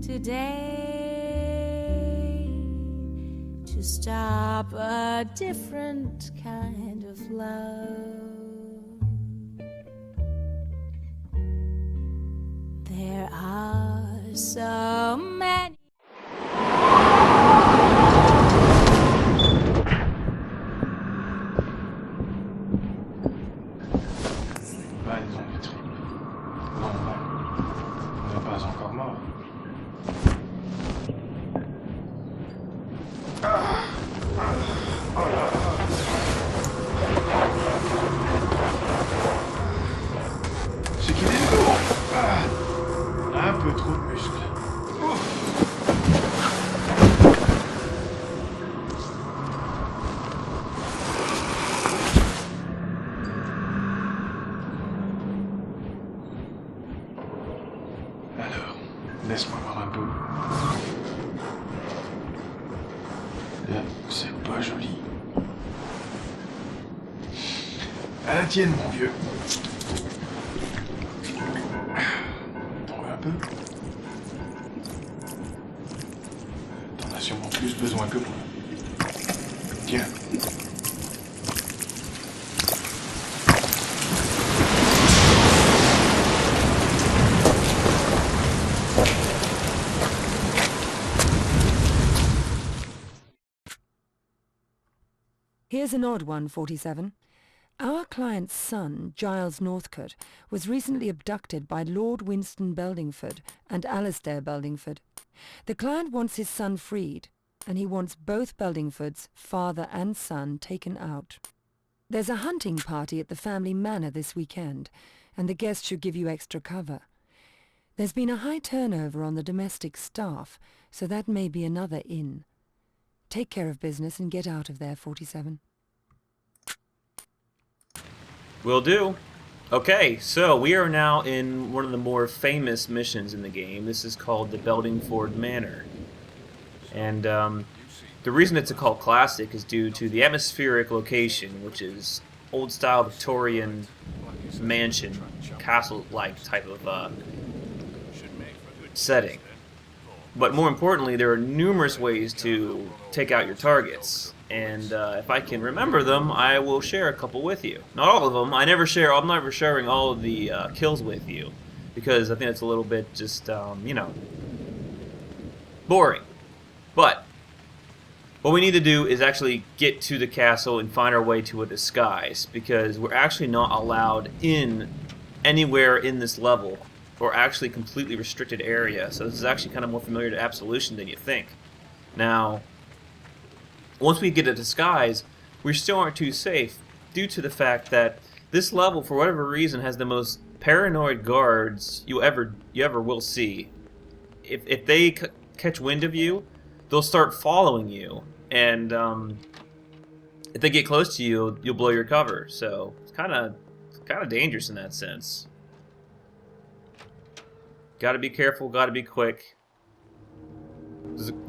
today to stop a different kind of love. There are so many. C'est qu'il est lourd. Un peu trop de muscles. Alors, laisse-moi voir un peu. Là, c'est pas joli. À la tienne, mon vieux. T'en veux un peu? T'en as sûrement plus besoin que moi. Tiens. Here's an odd one, 47. Our client's son, Giles Northcote, was recently abducted by Lord Winston Belingford and Alistair Belingford. The client wants his son freed, and he wants both Belingfords, father and son, taken out. There's a hunting party at the family manor this weekend, and the guests should give you extra cover. There's been a high turnover on the domestic staff, so that may be another in. Take care of business and get out of there, 47. Will do. Okay, so we are now in one of the more famous missions in the game. This is called the Belingford Manor. And the reason it's called classic is due to the atmospheric location, which is old-style Victorian mansion, castle-like type of setting. But more importantly, there are numerous ways to take out your targets. And if I can remember them, I will share a couple with you. Not all of them. I'm never sharing all of the kills with you, because I think it's a little bit just, you know, boring. But what we need to do is actually get to the castle and find our way to a disguise, because we're actually not allowed in anywhere in this level, or actually completely restricted area. So this is actually kind of more familiar to Absolution than you think. Now, once we get a disguise, we still aren't too safe, due to the fact that this level, for whatever reason, has the most paranoid guards you ever will see. If they catch wind of you, they'll start following you, and if they get close to you, you'll blow your cover. So it's kind of dangerous in that sense. Got to be careful. Got to be quick.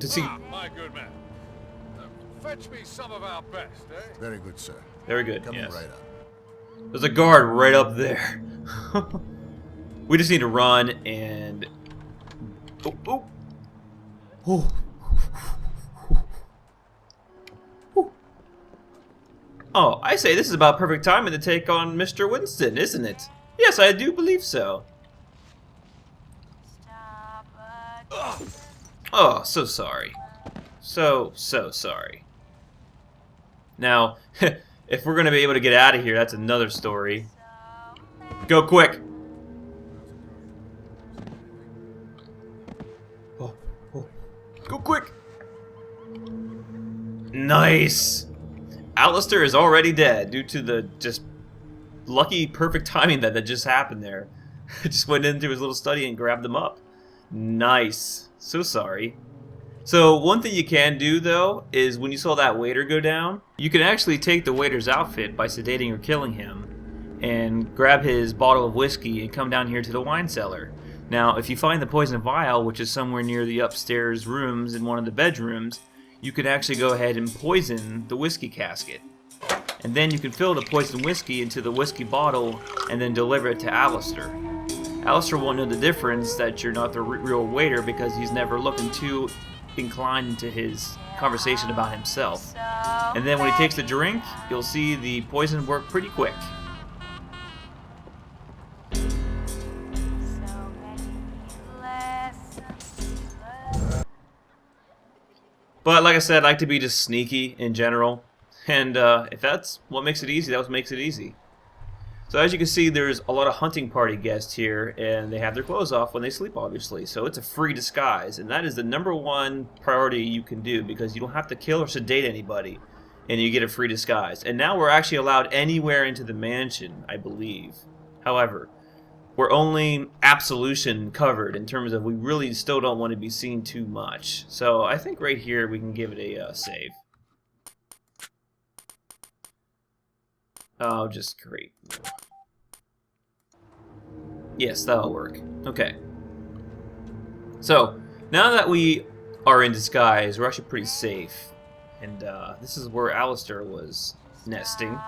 To see. My good man. Fetch me some of our best, eh? Very good, sir. Very good. Coming Yes. right up. There's a guard right up there. We just need to run and. Oh. Oh, I say this is about perfect timing to take on Mr. Winston, isn't it? Yes, I do believe so. Oh, so sorry. So sorry. Now, if we're going to be able to get out of here, that's another story. Go quick! Oh. Go quick! Nice! Alistair is already dead due to the just lucky, perfect timing that just happened there. Just went into his little study and grabbed them up. Nice. So sorry. So one thing you can do, though, is when you saw that waiter go down, you can actually take the waiter's outfit by sedating or killing him and grab his bottle of whiskey and come down here to the wine cellar. Now, if you find the poison vial, which is somewhere near the upstairs rooms in one of the bedrooms, you can actually go ahead and poison the whiskey casket. And then you can fill the poisoned whiskey into the whiskey bottle and then deliver it to Alistair. Alistair won't know the difference that you're not the real waiter because he's never looking too inclined into his conversation about himself. And then when he takes the drink, you'll see the poison work pretty quick. But like I said, I like to be just sneaky in general. And if that's what makes it easy, that's what makes it easy. So as you can see, there's a lot of hunting party guests here, and they have their clothes off when they sleep, obviously. So it's a free disguise, and that is the #1 priority you can do because you don't have to kill or sedate anybody, and you get a free disguise. And now we're actually allowed anywhere into the mansion, I believe. However, we're only absolution covered in terms of we really still don't want to be seen too much. So I think right here we can give it a save. Oh, just great. Yes, that'll work. Okay. So, now that we are in disguise, we're actually pretty safe. And this is where Alistair was nesting.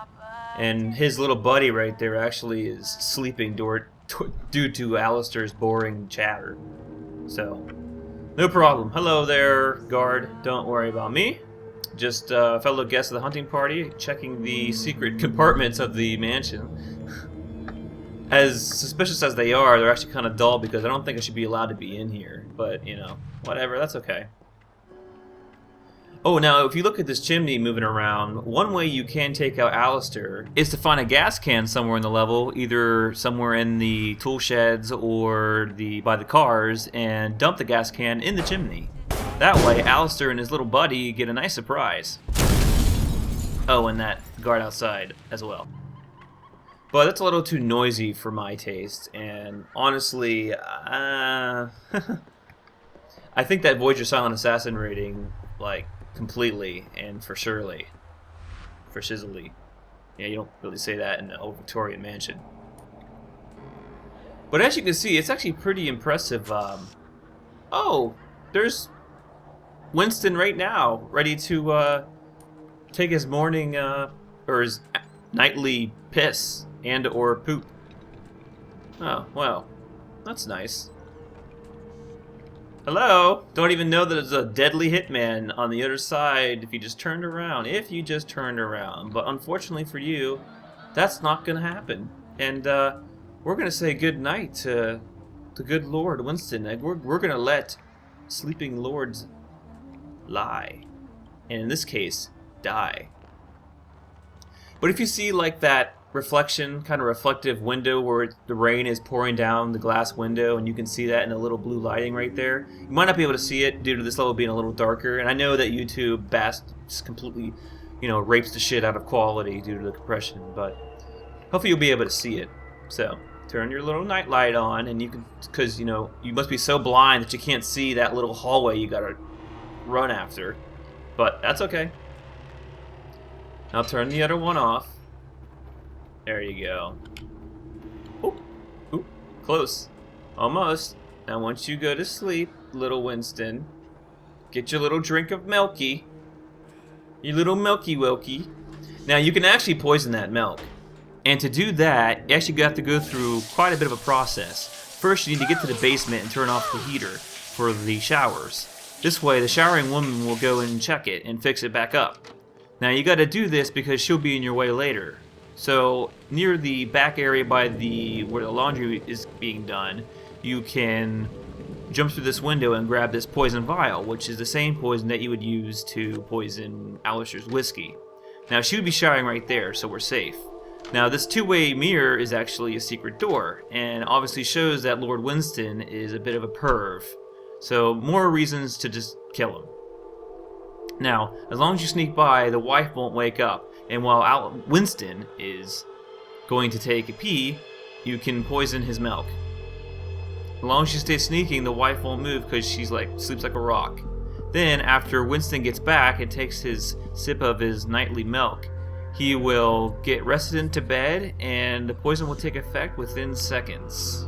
And his little buddy right there actually is sleeping due to Alistair's boring chatter. So, no problem. Hello there, guard. Don't worry about me. Just a fellow guest of the hunting party, checking the secret compartments of the mansion. As suspicious as they are, they're actually kind of dull because I don't think I should be allowed to be in here. But, you know, whatever, that's okay. Oh, now, if you look at this chimney moving around, one way you can take out Alistair is to find a gas can somewhere in the level, either somewhere in the tool sheds or by the cars, and dump the gas can in the chimney. That way, Alistair and his little buddy get a nice surprise. Oh, and that guard outside as well. But that's a little too noisy for my taste, and honestly, I think that voids your Silent Assassin rating, like, completely and for surely. For shizzily. Yeah, you don't really say that in an old Victorian mansion. But as you can see, it's actually pretty impressive. Oh, there's Winston right now, ready to take his morning, or his nightly piss and or poop. Oh, well, that's nice. Hello? Don't even know that there's a deadly hitman on the other side if you just turned around. But unfortunately for you, that's not going to happen. And we're going to say good night to the good Lord Winston. We're going to let sleeping lords lie. And in this case, die. But if you see like that reflection, kind of reflective window where the rain is pouring down the glass window, and you can see that in the little blue lighting right there. You might not be able to see it due to this level being a little darker, and I know that YouTube just completely, rapes the shit out of quality due to the compression, but hopefully you'll be able to see it. So, turn your little night light on, and you can, because, you must be so blind that you can't see that little hallway you gotta run after, but that's okay. Now turn the other one off. There you go. Oop, oop, close. Almost. Now once you go to sleep, little Winston, get your little drink of milky. Your little milky wilky. Now you can actually poison that milk. And to do that, you actually have to go through quite a bit of a process. First, you need to get to the basement and turn off the heater for the showers. This way, the showering woman will go and check it and fix it back up. Now you gotta do this because she'll be in your way later. So near the back area by where the laundry is being done, you can jump through this window and grab this poison vial, which is the same poison that you would use to poison Alistair's whiskey. Now she would be showering right there, so we're safe. Now this two-way mirror is actually a secret door, and obviously shows that Lord Winston is a bit of a perv. So more reasons to just kill him. Now, as long as you sneak by, the wife won't wake up. And while Winston is going to take a pee, you can poison his milk. As long as you stay sneaking, the wife won't move because she's sleeps like a rock. Then, after Winston gets back and takes his sip of his nightly milk, he will get rested into bed, and the poison will take effect within seconds.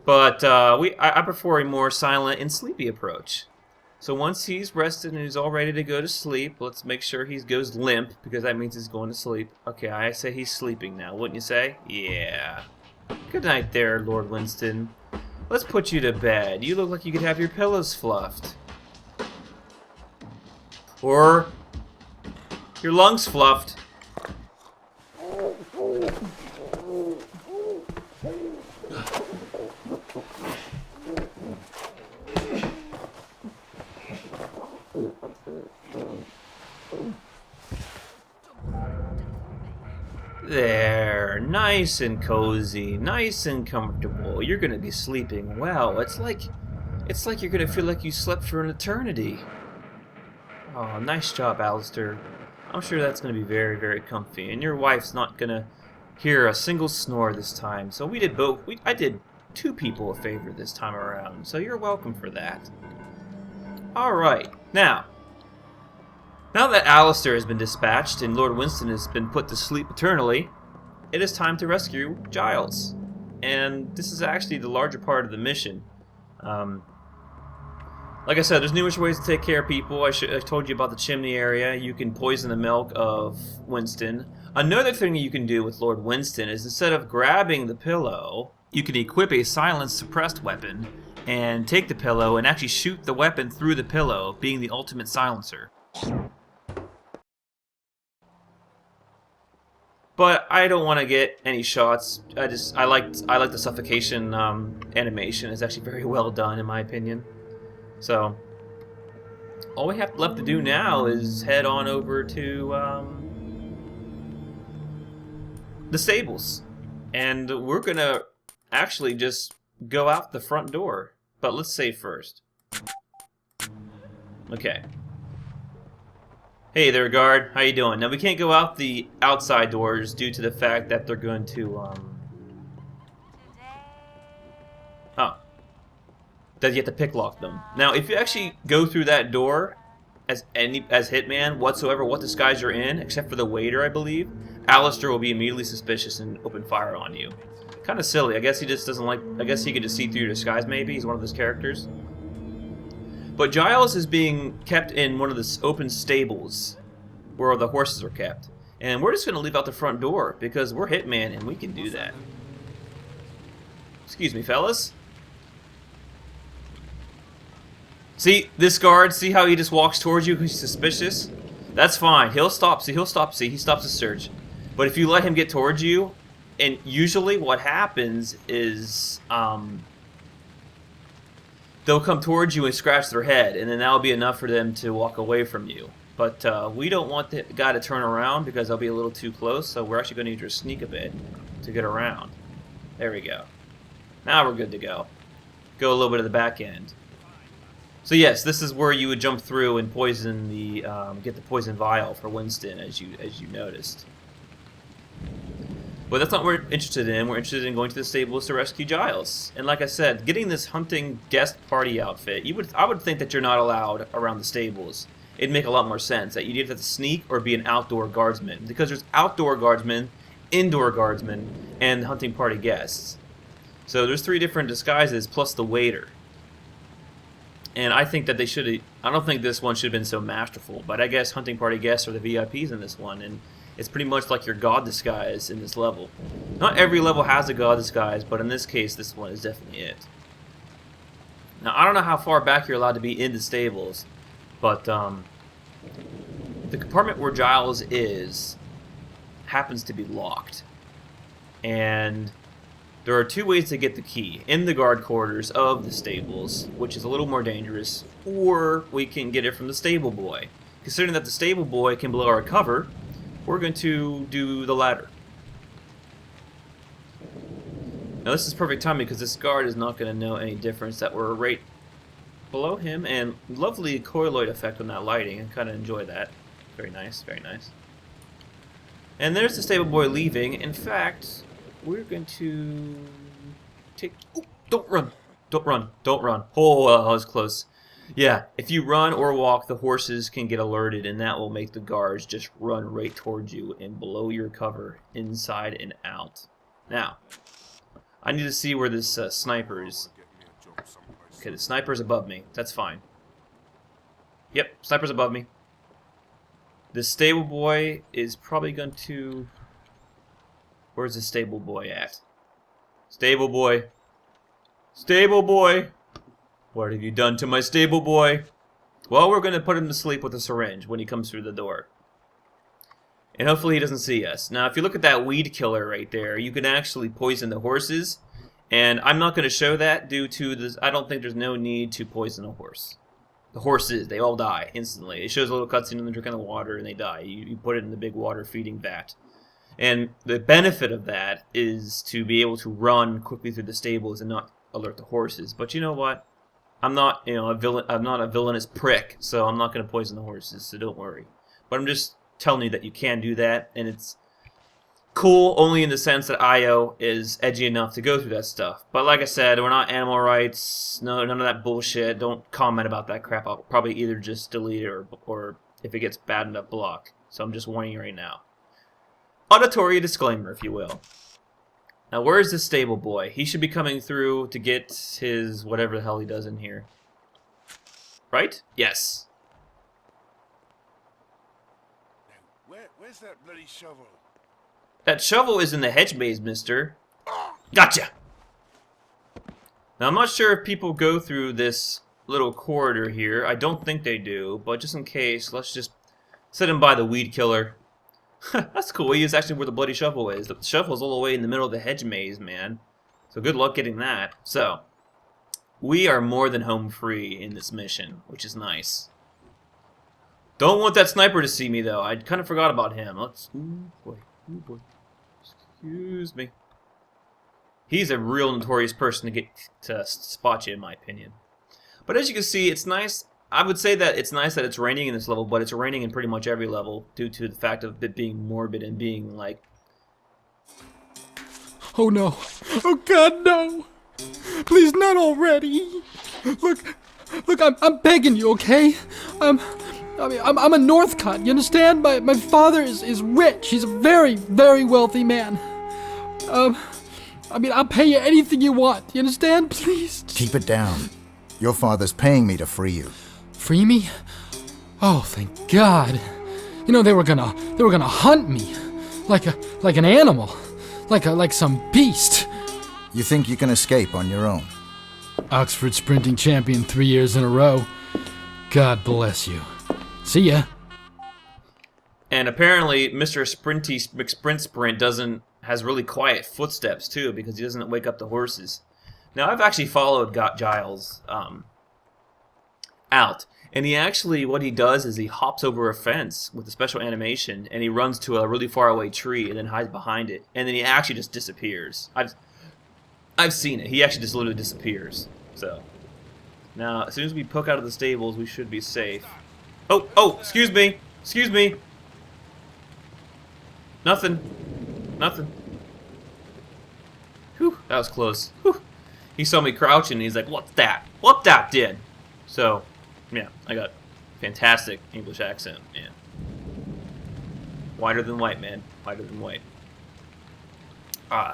But I prefer a more silent and sleepy approach. So once he's rested and he's all ready to go to sleep, let's make sure he goes limp, because that means he's going to sleep. Okay, I say he's sleeping now, wouldn't you say? Yeah. Good night there, Lord Winston. Let's put you to bed. You look like you could have your pillows fluffed. Or your lungs fluffed. There, nice and cozy, nice and comfortable. You're gonna be sleeping well. It's like you're gonna feel like you slept for an eternity. Oh, nice job, Alistair. I'm sure that's gonna be very, very comfy, and your wife's not gonna hear a single snore this time. So we did both. I did 2 people a favor this time around. So you're welcome for that. All right, now that Alistair has been dispatched and Lord Winston has been put to sleep eternally, it is time to rescue Giles. And this is actually the larger part of the mission. Like I said, there's numerous ways to take care of people. I told you about the chimney area. You can poison the milk of Winston. Another thing you can do with Lord Winston is, instead of grabbing the pillow, you can equip a silenced suppressed weapon and take the pillow and actually shoot the weapon through the pillow, being the ultimate silencer. But I don't want to get any shots. I like the suffocation animation. It's actually very well done, in my opinion. So all we have left to do now is head on over to the stables, and we're gonna actually just go out the front door. But let's save first. Okay. Hey there, guard. How you doing? Now, we can't go out the outside doors due to the fact that they're going to, that you have to picklock them. Now, if you actually go through that door as Hitman, whatsoever, what disguise you're in, except for the waiter, I believe, Alistair will be immediately suspicious and open fire on you. Kind of silly. I guess he just doesn't like... I guess he could just see through your disguise, maybe. He's one of those characters. But Giles is being kept in one of the open stables where the horses are kept. And we're just going to leave out the front door because we're Hitman and we can do that. Excuse me, fellas. See, this guard, see how he just walks towards you because he's suspicious? That's fine. He'll stop. See, he stops the search. But if you let him get towards you, and usually what happens is... they'll come towards you and scratch their head, and then that'll be enough for them to walk away from you. But we don't want the guy to turn around because they'll be a little too close, so we're actually going to need to sneak a bit to get around. There we go. Now we're good to go. Go a little bit of the back end. So yes, this is where you would jump through and poison the get the poison vial for Winston, as you noticed. But that's not what we're interested in. We're interested in going to the stables to rescue Giles. And like I said, getting this hunting guest party outfit, I would think that you're not allowed around the stables. It'd make a lot more sense that you'd either have to sneak or be an outdoor guardsman, because there's outdoor guardsmen, indoor guardsmen, and hunting party guests. So there's 3 different disguises plus the waiter. And I think that they should... I don't think this one should have been so masterful, but I guess hunting party guests are the VIPs in this one, and it's pretty much like your god disguise in this level. Not every level has a god disguise, but in this case, this one is definitely it. Now, I don't know how far back you're allowed to be in the stables, but the compartment where Giles is happens to be locked. And there are 2 ways to get the key. In the guard quarters of the stables, which is a little more dangerous, or we can get it from the stable boy. Considering that the stable boy can blow our cover, we're going to do the latter. Now this is perfect timing because this guard is not going to know any difference that we're right below him, and lovely colloid effect on that lighting. I kind of enjoy that. Very nice, very nice. And there's the stable boy leaving. In fact, we're going to take... Oh, don't run! Don't run! Don't run! Oh, that was close. Yeah, if you run or walk, the horses can get alerted, and that will make the guards just run right towards you and blow your cover inside and out. Now, I need to see where this sniper is. Okay, the sniper's above me. That's fine. Yep, sniper's above me. The stable boy is probably going to... Where's the stable boy at? Stable boy. Stable boy. What have you done to my stable boy? Well, we're going to put him to sleep with a syringe when he comes through the door. And hopefully he doesn't see us. Now, if you look at that weed killer right there, you can actually poison the horses. And I'm not going to show that due to this. I don't think there's no need to poison a horse. The horses, they all die instantly. It shows a little cutscene of them drinking the water and they die. You put it in the big water feeding vat. And the benefit of that is to be able to run quickly through the stables and not alert the horses. But you know what? I'm not, a villain. I'm not a villainous prick, so I'm not going to poison the horses. So don't worry. But I'm just telling you that you can do that, and it's cool only in the sense that IO is edgy enough to go through that stuff. But like I said, we're not animal rights. No, none of that bullshit. Don't comment about that crap. I'll probably either just delete it or if it gets bad enough, block. So I'm just warning you right now. Auditory disclaimer, if you will. Now, where is this stable boy? He should be coming through to get his whatever the hell he does in here. Right? Yes. Where's that bloody shovel? That shovel is in the hedge maze, mister. Gotcha! Now, I'm not sure if people go through this little corridor here. I don't think they do, but just in case, let's just set him by the weed killer. That's cool. He is actually where the bloody shovel is. The shovel's all the way in the middle of the hedge maze, man. So good luck getting that. So, we are more than home free in this mission, which is nice. Don't want that sniper to see me, though. I kind of forgot about him. Let's... Ooh, boy. Ooh, boy. Excuse me. He's a real notorious person to get to spot you, in my opinion. But as you can see, it's nice. I would say that it's nice that it's raining in this level, but it's raining in pretty much every level due to the fact of it being morbid and being like... Oh no. Oh God, no. Please, not already. Look, I'm begging you, okay? I'm a Northcutt, you understand? My father is rich. He's a very, very wealthy man. I'll pay you anything you want. You understand? Please. Keep it down. Your father's paying me to free you. Free me? Oh, thank God. You know, they were gonna hunt me. Like an animal. Like some beast. You think you can escape on your own? Oxford sprinting champion 3 years in a row. God bless you. See ya. And apparently, Mr. Sprinty McSprint has really quiet footsteps too, because he doesn't wake up the horses. Now, I've actually followed Giles out, and he actually, what he does is he hops over a fence with a special animation, and he runs to a really far away tree and then hides behind it, and then he actually just disappears. I've seen it. He actually just literally disappears. So now, as soon as we poke out of the stables, we should be safe. Oh, excuse me. Nothing. Whew, that was close. Whew. He saw me crouching and he's like, what's that? What that did? So, yeah, I got fantastic English accent, man. Whiter than white, man. Whiter than white.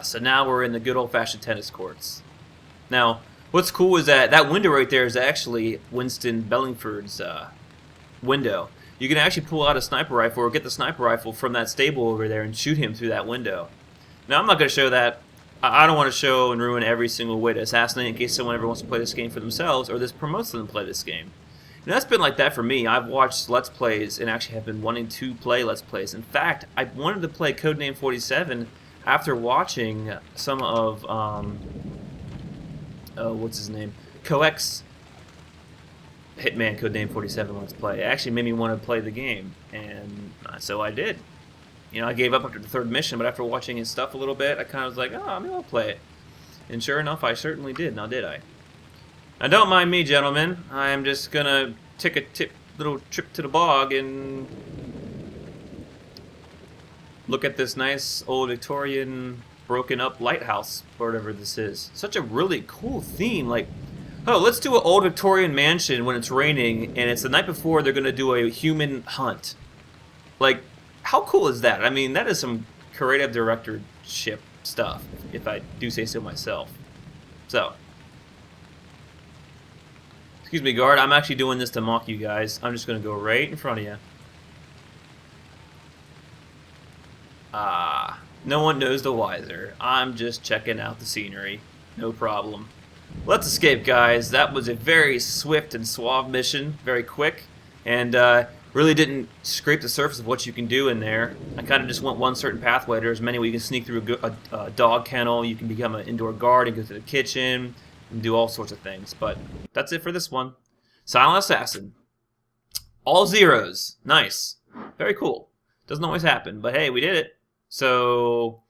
So now we're in the good old-fashioned tennis courts. Now, what's cool is that window right there is actually Winston Belingfords' window. You can actually pull out a sniper rifle or get the sniper rifle from that stable over there and shoot him through that window. Now, I'm not going to show that. I don't want to show and ruin every single way to assassinate in case someone ever wants to play this game for themselves or this promotes them to play this game. And that's been like that for me. I've watched Let's Plays and actually have been wanting to play Let's Plays. In fact, I wanted to play Codename 47 after watching some of, what's his name? Coex Hitman Codename 47 Let's Play. It actually made me want to play the game, and so I did. You know, I gave up after the third mission, but after watching his stuff a little bit, I kind of was like, oh, maybe I'll play it. And sure enough, I certainly did. Now, did I? Now, don't mind me, gentlemen. I'm just gonna take a little trip to the bog and look at this nice old Victorian broken up lighthouse, or whatever this is. Such a really cool theme. Like, oh, let's do an old Victorian mansion when it's raining, and it's the night before they're gonna do a human hunt. Like, how cool is that? I mean, that is some creative directorship stuff, if I do say so myself. So, Excuse me, guard. I'm actually doing this to mock you guys. I'm just going to go right in front of you. Ah, no one knows the wiser. I'm just checking out the scenery. No problem. Let's escape, guys. That was a very swift and suave mission. Very quick. And really didn't scrape the surface of what you can do in there. I kind of just went one certain pathway. There's many where you can sneak through a dog kennel. You can become an indoor guard and go to the kitchen. And do all sorts of things, but that's it for this one. Silent Assassin. All zeros. Nice. Very cool. Doesn't always happen, but hey, we did it. So,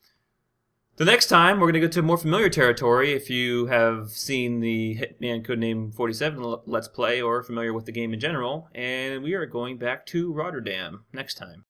the next time, we're going to go to more familiar territory. If you have seen the Hitman Codename 47 Let's Play, or familiar with the game in general, and we are going back to Rotterdam next time.